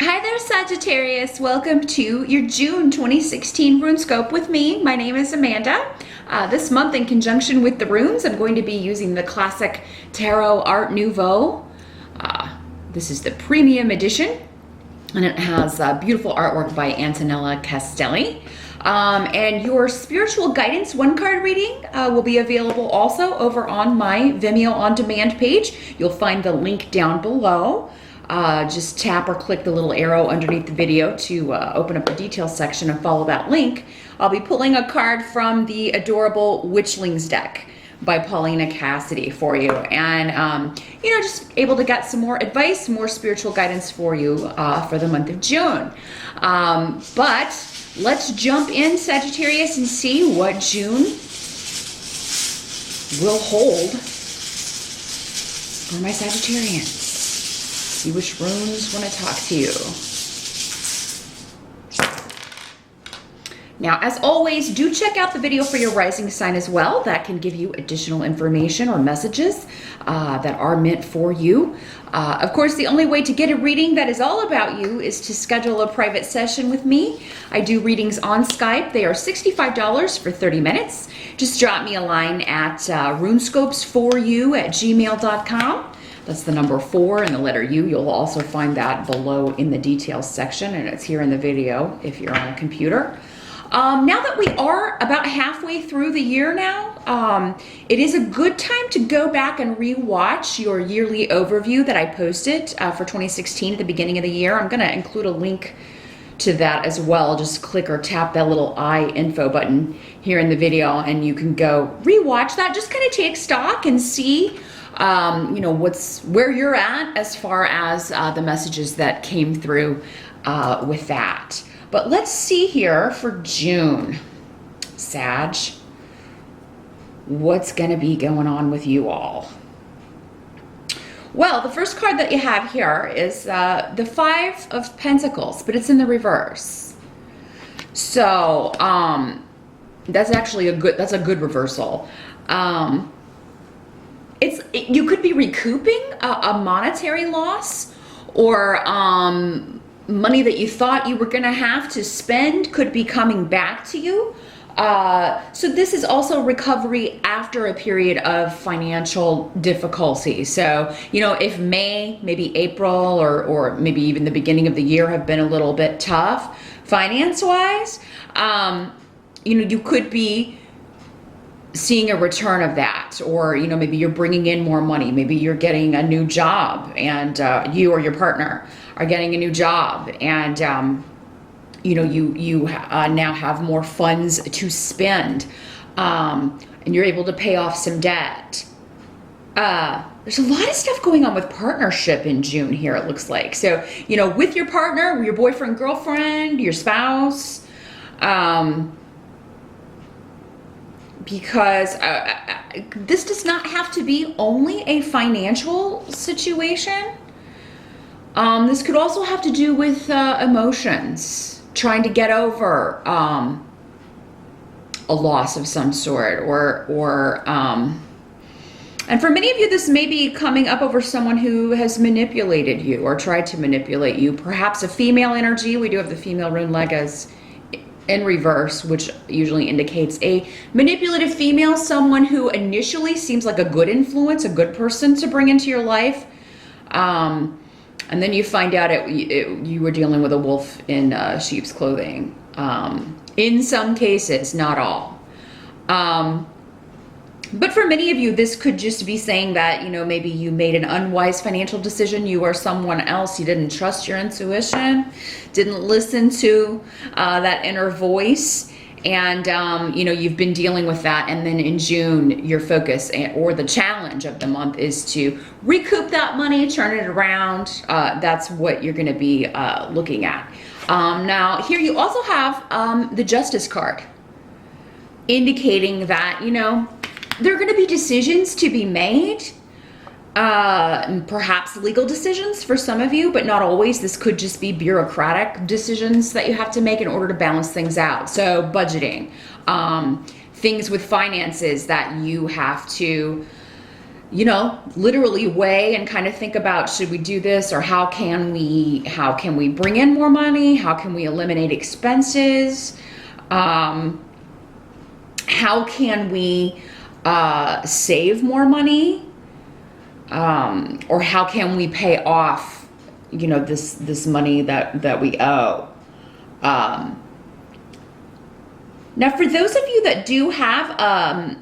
Hi there, Sagittarius. Welcome to your June 2016 Runescope with me. My name is Amanda. This month, in conjunction with the runes, I'm going to be using the classic Tarot Art Nouveau. This is the premium edition, and it has beautiful artwork by Antonella Castelli. And your spiritual guidance one-card reading will be available also over on my Vimeo On Demand page. You'll find the link down below. Just tap or click the little arrow underneath the video to open up the details section and follow that link. I'll be pulling a card from the adorable Witchlings deck by Paulina Cassidy for you, and just able to get some more advice, more spiritual guidance for you for the month of June. But let's jump in, Sagittarius, and see what June will hold for my Sagittarians. See which runes want to talk to you. Now, as always, do check out the video for your rising sign as well. That can give you additional information or messages that are meant for you. Of course, the only way to get a reading that is all about you is to schedule a private session with me. I do readings on Skype. They are $65 for 30 minutes. Just drop me a line at runescopes4u@gmail.com. That's the number 4 and the letter U. You'll also find that below in the details section, and it's here in the video if you're on a computer. Now that we are about halfway through the year now, it is a good time to go back and re-watch your yearly overview that I posted for 2016 at the beginning of the year. I'm going to include a link to that as well. Just click or tap that little I info button here in the video, and you can go re-watch that. Just kind of take stock and see where you're at as far as the messages that came through with that. But let's see here for June, Sag, what's going to be going on with you all? Well, the first card that you have here is the 5 of Pentacles, but it's in the reverse. So that's actually a good reversal. You could be recouping a monetary loss, or money that you thought you were going to have to spend could be coming back to you. So this is also recovery after a period of financial difficulty. So, if May, maybe April, or maybe even the beginning of the year have been a little bit tough finance-wise, you could be seeing a return of that, or maybe you're bringing in more money, maybe you're getting a new job, and you or your partner are getting a new job, and you now have more funds to spend, and you're able to pay off some debt. There's a lot of stuff going on with partnership in June here, it looks like. So with your partner, your boyfriend, girlfriend, your spouse, because this does not have to be only a financial situation. This could also have to do with emotions, trying to get over a loss of some sort, or and for many of you, this may be coming up over someone who has manipulated you or tried to manipulate you. Perhaps a female energy. We do have the female rune Legas in reverse, which usually indicates a manipulative female, someone who initially seems like a good influence, a good person to bring into your life, and then you find out you were dealing with a wolf in sheep's clothing. In some cases, not all. But for many of you, this could just be saying that, maybe you made an unwise financial decision. You are someone else. You didn't trust your intuition, didn't listen to that inner voice. And, you've been dealing with that. And then in June, your focus or the challenge of the month is to recoup that money, turn it around. That's what you're going to be looking at. Now, here you also have the Justice card, indicating that, there are going to be decisions to be made, perhaps legal decisions for some of you, but not always. This could just be bureaucratic decisions that you have to make in order to balance things out. So budgeting, things with finances that you have to you know, literally weigh and kind of think about, should we do this, or how can we bring in more money? How can we eliminate expenses? How can we save more money? Or how can we pay off, you know, this money that we owe? Now, for those of you that do have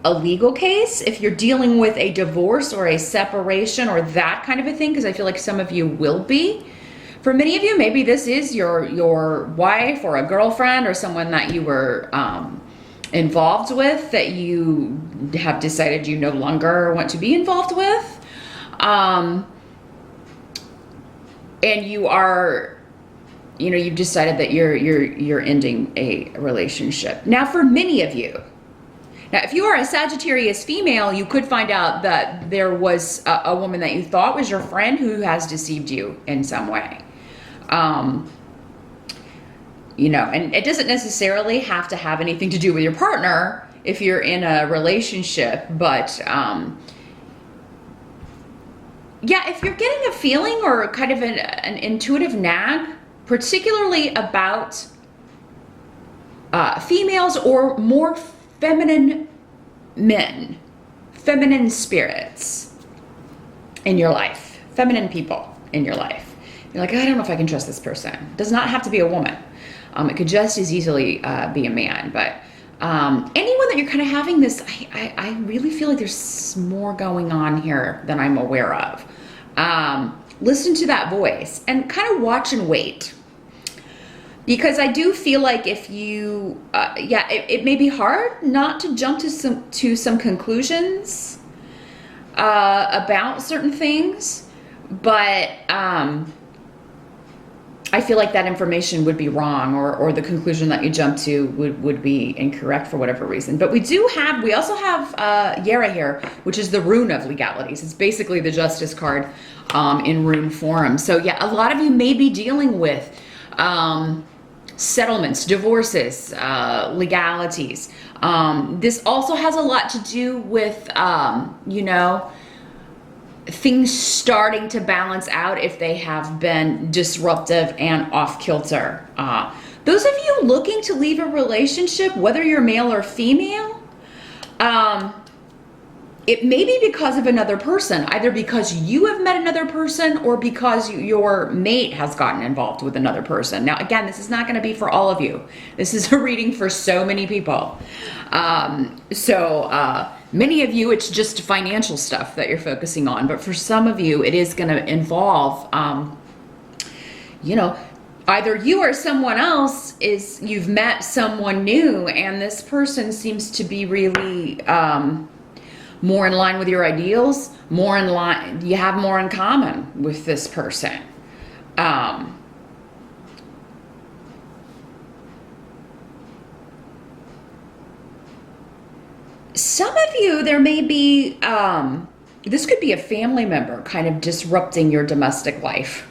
a legal case, if you're dealing with a divorce or a separation or that kind of a thing, because I feel like some of you will be. For many of you, maybe this is your wife or a girlfriend or someone that you were involved with that you have decided you no longer want to be involved with. And you are, you know, you've decided that you're ending a relationship. Now, for many of you, now, if you are a Sagittarius female, you could find out that there was a woman that you thought was your friend who has deceived you in some way. You know, and it doesn't necessarily have to have anything to do with your partner if you're in a relationship, but yeah, if you're getting a feeling or kind of an intuitive nag, particularly about females or more feminine men, feminine spirits in your life, feminine people in your life. You're like, I don't know if I can trust this person. It does not have to be a woman. It could just as easily be a man. But anyone that you're kind of having this, I really feel like there's more going on here than I'm aware of. Listen to that voice and kind of watch and wait. Because I do feel like if you, it may be hard not to jump to some conclusions about certain things, but I feel like that information would be wrong, or the conclusion that you jump to would be incorrect for whatever reason. But we also have Yara here, which is the rune of legalities. It's basically the justice card in rune form. So yeah, a lot of you may be dealing with settlements, divorces, legalities. This also has a lot to do with, you know, things starting to balance out if they have been disruptive and off kilter. Those of you looking to leave a relationship, whether you're male or female, it may be because of another person, either because you have met another person or because your mate has gotten involved with another person. Now, again, this is not going to be for all of you. This is a reading for so many people. Many of you, it's just financial stuff that you're focusing on. But for some of you, it is going to involve, you know, either you or someone else you've met someone new and this person seems to be really more in line with your ideals, more in line, you have more in common with this person. Some of you, there may be, this could be a family member kind of disrupting your domestic life,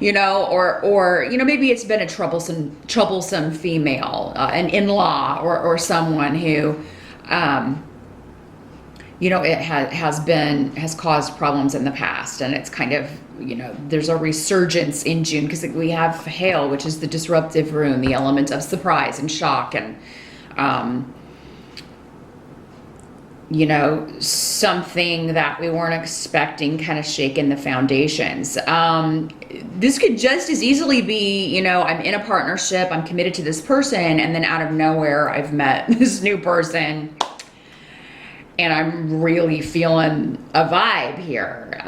you know, or you know, maybe it's been a troublesome female, an in-law, or someone who, you know, it has caused problems in the past, and it's kind of, you know, there's a resurgence in June because we have hail, which is the disruptive rune, the element of surprise and shock, and you know, something that we weren't expecting kind of shaking the foundations. This could just as easily be, you know, I'm in a partnership, I'm committed to this person, and then out of nowhere, I've met this new person, and I'm really feeling a vibe here.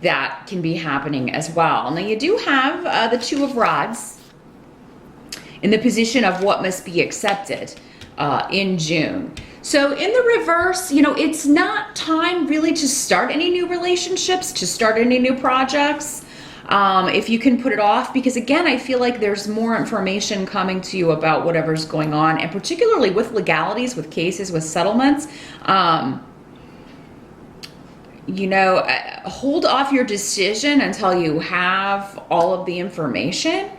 That can be happening as well. Now, you do have the Two of Rods in the position of what must be accepted in June. So in the reverse, you know, it's not time really to start any new relationships, to start any new projects, if you can put it off, because again, I feel like there's more information coming to you about whatever's going on, and particularly with legalities, with cases, with settlements. You know, hold off your decision until you have all of the information.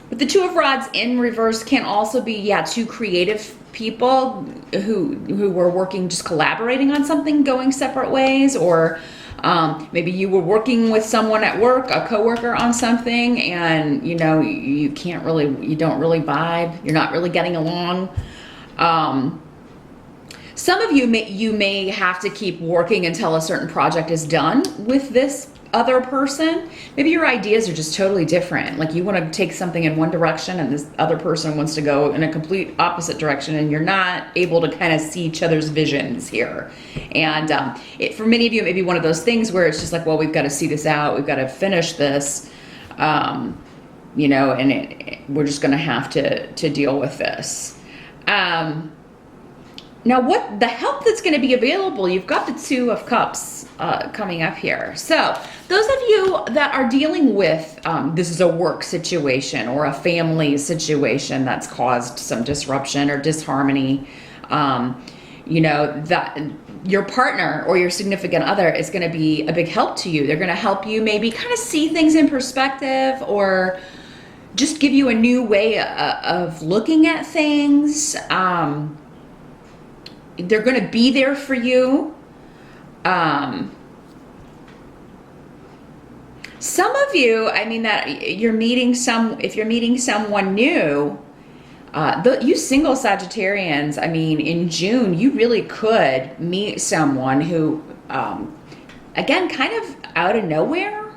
But the Two of Rods in reverse can also be, yeah, two creative people who were working, just collaborating on something, going separate ways, or maybe you were working with someone at work, a coworker, on something, and you know, you don't really vibe, you're not really getting along. Some of you may have to keep working until a certain project is done with this other person. Maybe your ideas are just totally different. Like you want to take something in one direction and this other person wants to go in a complete opposite direction, and you're not able to kind of see each other's visions here. And for many of you, it may be one of those things where it's just like, well, we've got to see this out. We've got to finish this, you know, and we're just going to have to deal with this. Now, what the help that's going to be available, you've got the Two of Cups coming up here. So those of you that are dealing with, this is a work situation or a family situation that's caused some disruption or disharmony, you know, that your partner or your significant other is going to be a big help to you. They're going to help you maybe kind of see things in perspective, or just give you a new way of looking at things. They're going to be there for you. Some of you, I mean, that if you're meeting someone new, you single Sagittarians, I mean, in June, you really could meet someone who, again, kind of out of nowhere,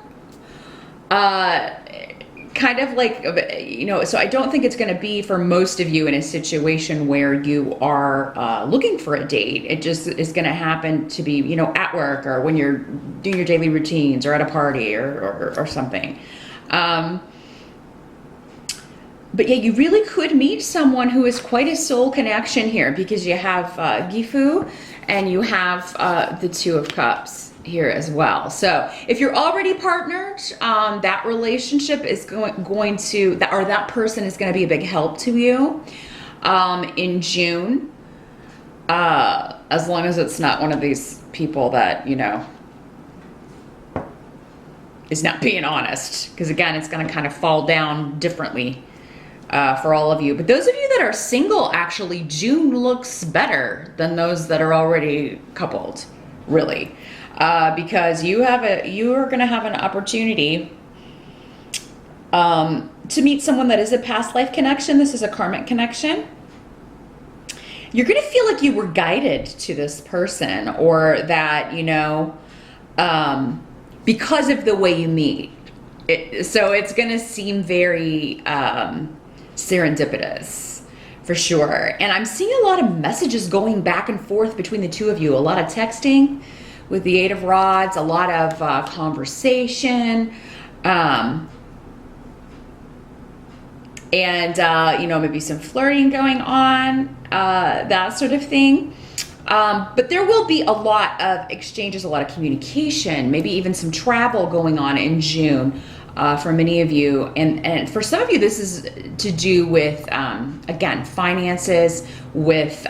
kind of like, you know, so I don't think it's going to be for most of you in a situation where you are looking for a date. It just is going to happen to be, you know, at work, or when you're doing your daily routines, or at a party, or something. But yeah, you really could meet someone who is quite a soul connection here, because you have Gifu and you have the Two of Cups here as well. So if you're already partnered, that relationship is going to, that person is going to be a big help to you in June, as long as it's not one of these people that, you know, is not being honest, because again, it's going to kind of fall down differently for all of you. But those of you that are single, actually, June looks better than those that are already coupled, really. Because you are going to have an opportunity to meet someone that is a past life connection. This is a karmic connection. You're going to feel like you were guided to this person, or that, you know, because of the way you meet. So it's going to seem very serendipitous, for sure. And I'm seeing a lot of messages going back and forth between the two of you, a lot of texting with the Eight of Rods, a lot of conversation, and you know, maybe some flirting going on, that sort of thing. But there will be a lot of exchanges, a lot of communication, maybe even some travel going on in June for many of you. And for some of you, this is to do with, again, finances, with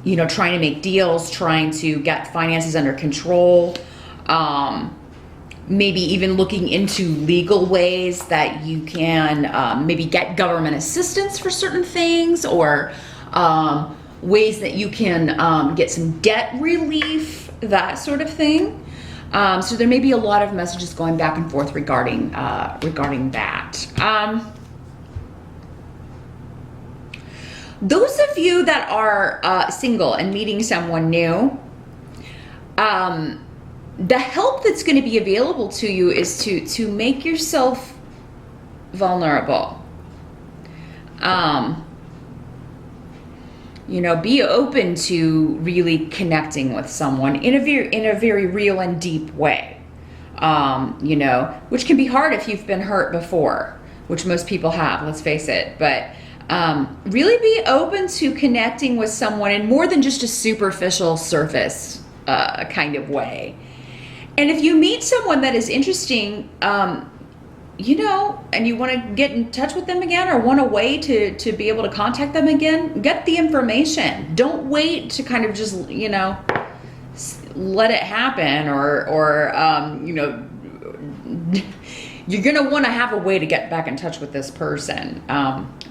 you know, trying to make deals, trying to get finances under control, maybe even looking into legal ways that you can maybe get government assistance for certain things, or ways that you can get some debt relief, that sort of thing. So there may be a lot of messages going back and forth regarding that. Those of you that are single and meeting someone new, the help that's going to be available to you is to make yourself vulnerable. You know, be open to really connecting with someone in a very real and deep way. You know, which can be hard if you've been hurt before, which most people have, let's face it. But really be open to connecting with someone in more than just a superficial surface kind of way. And if you meet someone that is interesting, you know, and you want to get in touch with them again, or want a way to be able to contact them again, get the information. Don't wait to kind of just, you know, let it happen, or you know, you're going to want to have a way to get back in touch with this person.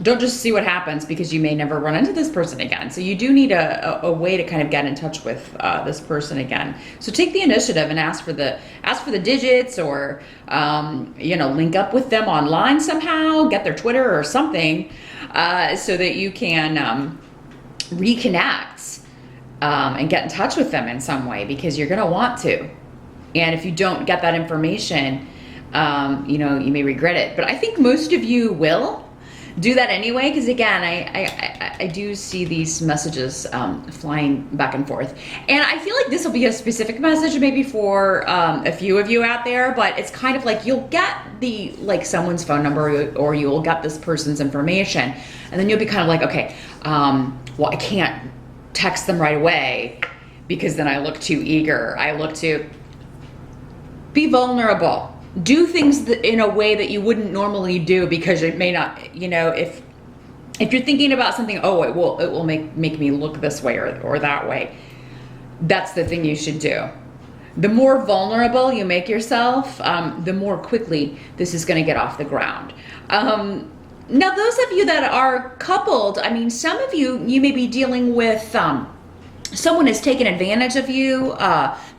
Don't just see what happens, because you may never run into this person again. So you do need a way to kind of get in touch with this person again. So take the initiative and ask for the digits, or link up with them online somehow, get their Twitter or something, so that you can reconnect and get in touch with them in some way, because you're going to want to. And if you don't get that information, you may regret it. But I think most of you will do that anyway, because again, I do see these messages flying back and forth. And I feel like this will be a specific message maybe for a few of you out there, but it's kind of like you'll get someone's phone number, or you'll get this person's information, and then you'll be kind of like, okay, well, I can't text them right away because then I look too eager. I look too... Be vulnerable. Do things in a way that you wouldn't normally do, because it may not, if you're thinking about something, oh, it will make me look this way or that way. That's the thing you should do. The more vulnerable you make yourself, the more quickly this is going to get off the ground. Now, those of you that are coupled, I mean, some of you may be dealing with someone has taken advantage of you.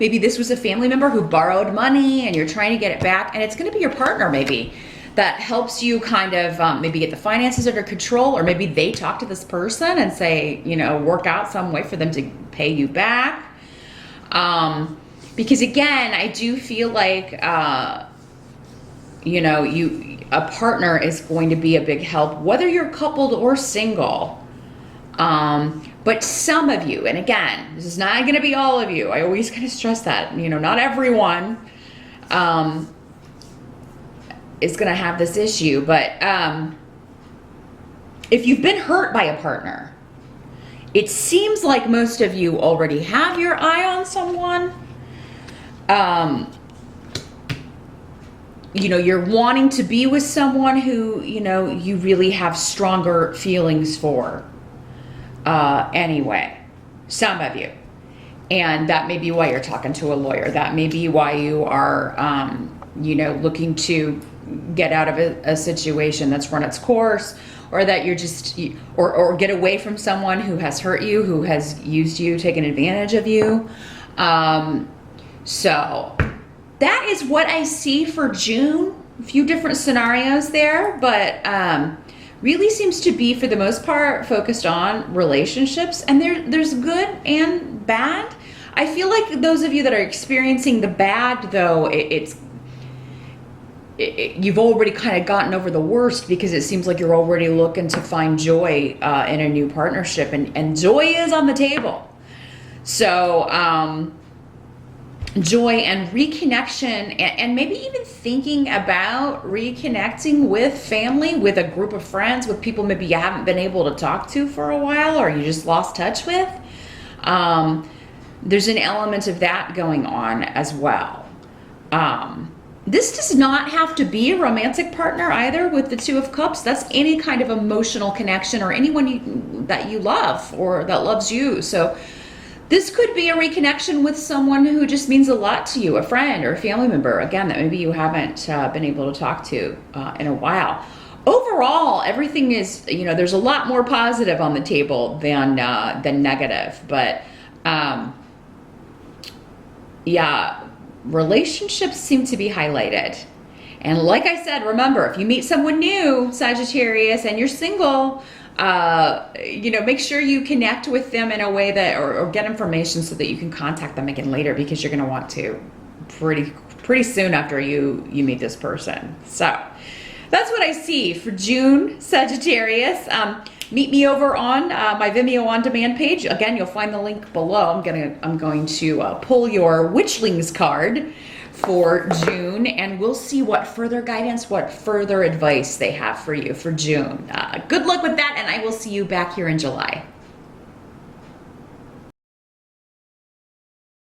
Maybe this was a family member who borrowed money and you're trying to get it back, and it's going to be your partner maybe that helps you kind of maybe get the finances under control, or maybe they talk to this person and say, work out some way for them to pay you back. Because again, I do feel like, a partner is going to be a big help, whether you're coupled or single. But some of you, and again, this is not going to be all of you. I always kind of stress that, not everyone is going to have this issue. But if you've been hurt by a partner, it seems like most of you already have your eye on someone. You're wanting to be with someone who, you really have stronger feelings for. Anyway, some of you, and that may be why you're talking to a lawyer. That may be why you are, looking to get out of a situation that's run its course, or that you're just, or get away from someone who has hurt you, who has used you, taken advantage of you. So that is what I see for June. A few different scenarios there, but, really seems to be, for the most part, focused on relationships, and there's good and bad. I feel like those of you that are experiencing the bad, though, you've already kind of gotten over the worst, because it seems like you're already looking to find joy in a new partnership, and joy is on the table. So joy and reconnection, and maybe even thinking about reconnecting with family, with a group of friends, with people maybe you haven't been able to talk to for a while, or you just lost touch with. There's an element of that going on as well. This does not have to be a romantic partner either with the Two of Cups. That's any kind of emotional connection, or anyone that you love or that loves you. So this could be a reconnection with someone who just means a lot to you, a friend or a family member, again, that maybe you haven't been able to talk to in a while. Overall, everything is, there's a lot more positive on the table than negative. But yeah, relationships seem to be highlighted. And like I said, remember, if you meet someone new, Sagittarius, and you're single, make sure you connect with them in a way that, or get information so that you can contact them again later, because you're going to want to pretty soon after you meet this person. So that's what I see for June, Sagittarius. Meet me over on my Vimeo on demand page. Again, you'll find the link below. I'm going to pull your Witchlings card for June, and we'll see what further guidance, what further advice they have for you for June. Good luck with that, and I will see you back here in July.